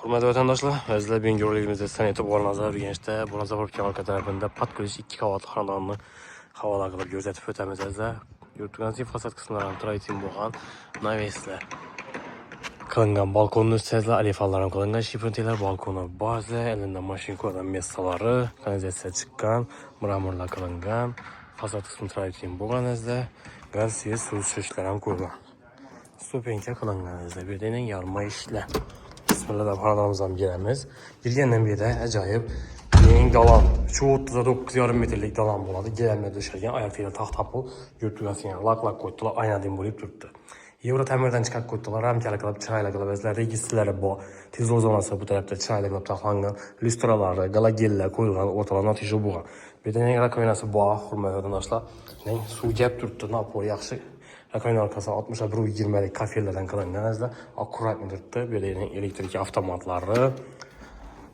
Hürmetli vatandaşlar, özle bin görülüğümüzde sen etibar nazar gençte, bu nazar varken arka tarafında Patkulis 2 kavatlı xanadonunu havalar qılıb gözətib ötəmiz əzlə. Yurtduğunuz fasad qısımlarını traytin boğan, naveslə kılıngan balkonun üstəzlə alifalarım kılıngan şifrinteler balkonu bazı, elində maşin koyulan mesaları, kanalizasiya çıqqan, mramorla kılıngan, fasad qısmı traytin boğan əzlə, qaz suyu su şişlərən koyulan. Stupenka kılıngan əzlə, bir deyinin yarma işlə. Bismillah xanadonimizdan giremiz. Girgəndən bir də əcayib yeni dalan. 9,5 metrlik dalan buladı. Girəmlə döşəlgən ayaqtıyla taxta pul yurtduqası yəni lak qoydular. Aynadan bo'lib turibdi. Euro təmirdən çıxaq qoydular. Ramkalı qılıb, çırayla qılıb, əzlər registrləri bu. Tezor zonası bu tərəfdə çırayla qılıb taxlanğan. Lustraları, qalagellər qoyulğan, ortalar nəticə buğa. Bir də rakovinası bu, hürmətli vatandaşlar. Su gəb turibdi, napor yaxşı. Rakovina arkası 60-20'lik kafelerden kılıngan əzlə akkurat müdürtdə belə elektrik avtomatları.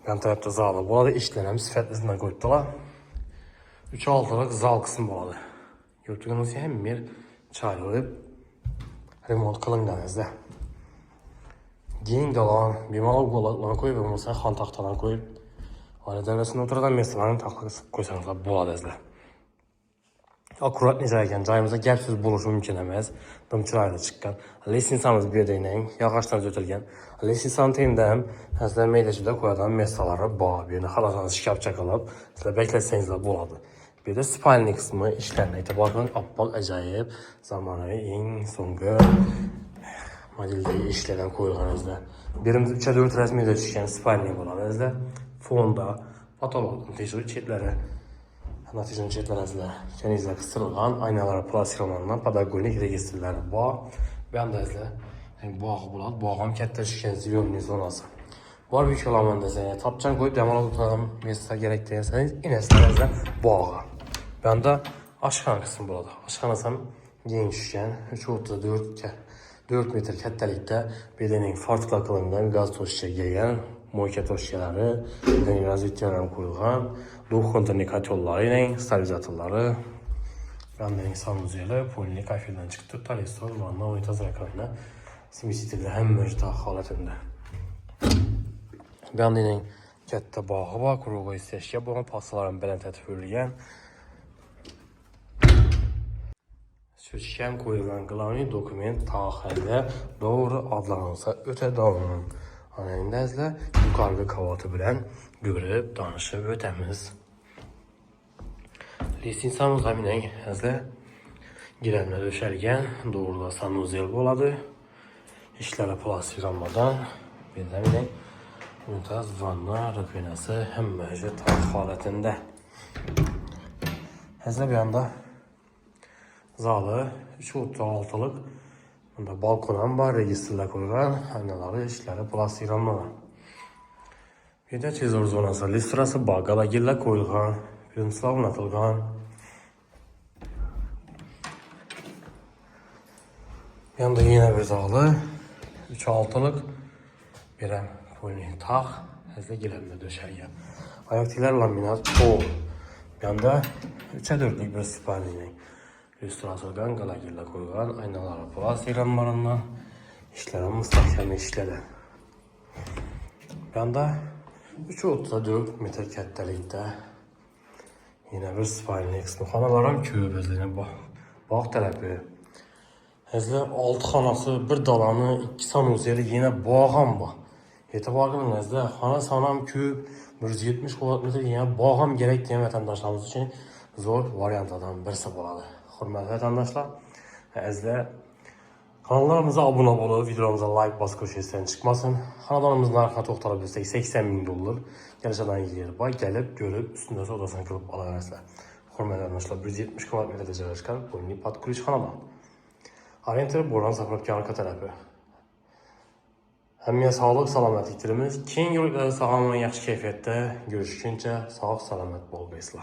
Yan tarafta zalı buladı, işlənəm sifətlisindən qoydular. 3-6'lık zal kısmı buladı. Yurtduğunuz hem bir çayılıb remont kılıngan əzlə. Geyin dalan, bimalı qolatlarını koyub, olmasa xan taxtadan koyub, aile dəvrəsində oturadan mesalarını taxtaya qoysanızlar buladı əzlə. Akkurat necəyəkən cayımıza gəpsiz buluşu mümkün əməz. Dımçırayla çıqqan. Lesinsamız bir deyinən, yağaçdan ötülgən. Lesinsan teyində həm həzlər meydəşidə qoyadan mesaları bağ. Birini xalasanız şikab çakılıb, sizlə bəklətsənizlə buladı. Bir də spalni qısmı işlərinə itibarən appal əcayib zamanı en sonqı modeldəki işlərdən qoyulğan əzlə. Birimiz 3-4 rəsmiyyədə düşkən spalni buladı əzlə. Fonda, patologun teşhir çetləri. Nəticənin çetlərəzlə kənizlə qısırılğan, aynalara plastiklanılan pedagogik registrləri bağ. Ben də əzlə bağ bulad, bağım kətdə şikən ziyonli zonası. Var büyük olamanda sənə tapcan qoyub, dəmal tutalım, mesajlar gerək deyirsəniz, inəsilər əzlə bağa. Ben də aşxana qısmı buladı. Aşxanasam geniş şikən, 3,4 metr kətdəlikdə bedenin farklı qılınqan qaz toşçə gəyən, moyka toşçələri, razvitiyarlarını qoyulğan, doğu kontrindikatörləri ilə stabilizatorları, bəndənin sanuzeli, polini kafirdən çıxdı, talestor, vanna, oytaz rəqayına, simisitirli həm məcda xalətində. Bəndənin kətdə bağı var, kuruğu istəşkə bağı, pasaların bələn tətfürləyən, sözkəm qoyulğan qılavni dokument taxildə doğru adlanırsa ötə davranın. Anayında əzlə yukarı kavatı bilən görüb, danışıb ötəmiz. Lisinsamız həminən əzlə girəmlə döşəlgən, doğruda sanuzel boladı. İşlərə plastiklanmadan bir də həminən müntəz vanna rəqvinəsi həm məhcət xalətində. Əzlə bir anda zalı 3,6'lık bunda balkonam var, registrlə qoyulan, aynaları, işləri plastiklanmadan. Bir də tezor zonası, listrası bağ, qalagillə qoyulğan, pirinçlər unatılğan. Yanında yine bir zalı, 3,6'lık birəm polini tax, həzlə girəmlə döşəlgən. Ayaqtilər laminat pol. Yanında 3-4'lük bir spalini. Üstüratılgan qalagillə qoyulan, aynaları plastiklanmalarından, işlərə müstəhkəmi işlədi. Yanda 3,4 metr kətdəlikdə yine bir spalini qısmı. Xanalarım köyüb özləyinə bağ tərəfi. Həzlə 6 xanası, bir dalanı, 2 sanuzeli yine bağam var. Etibarın əzlə xana sanam köyüb 170 kvadratmetr yine bağam gerək deyən vətəndaşlarımız üçün zor variantlardan birisi buladı. Hürmetli vatandaşlar, əzlə kanallarımıza abunə olub, videolarımıza like bas köşəsindən çıxmasın. Kanallarımızın arxına toxtala bilsək 80.000 dollar gəlişədən yer var, gəlib, görüb, üstündə odasını qılıb ala verəslər. Hürmetli vatandaşlar, 170 kvadratmetrdə cərəşkən Polini Patkulis xanadan. Orienteri Boran Zapravki arka tərəfi. Həmiyə sağlıq, salamətikdirimiz. Keyin yollarda sağlamın yaxşı keyfiyyətdə görüşüncə sağ, salamət, bol besla.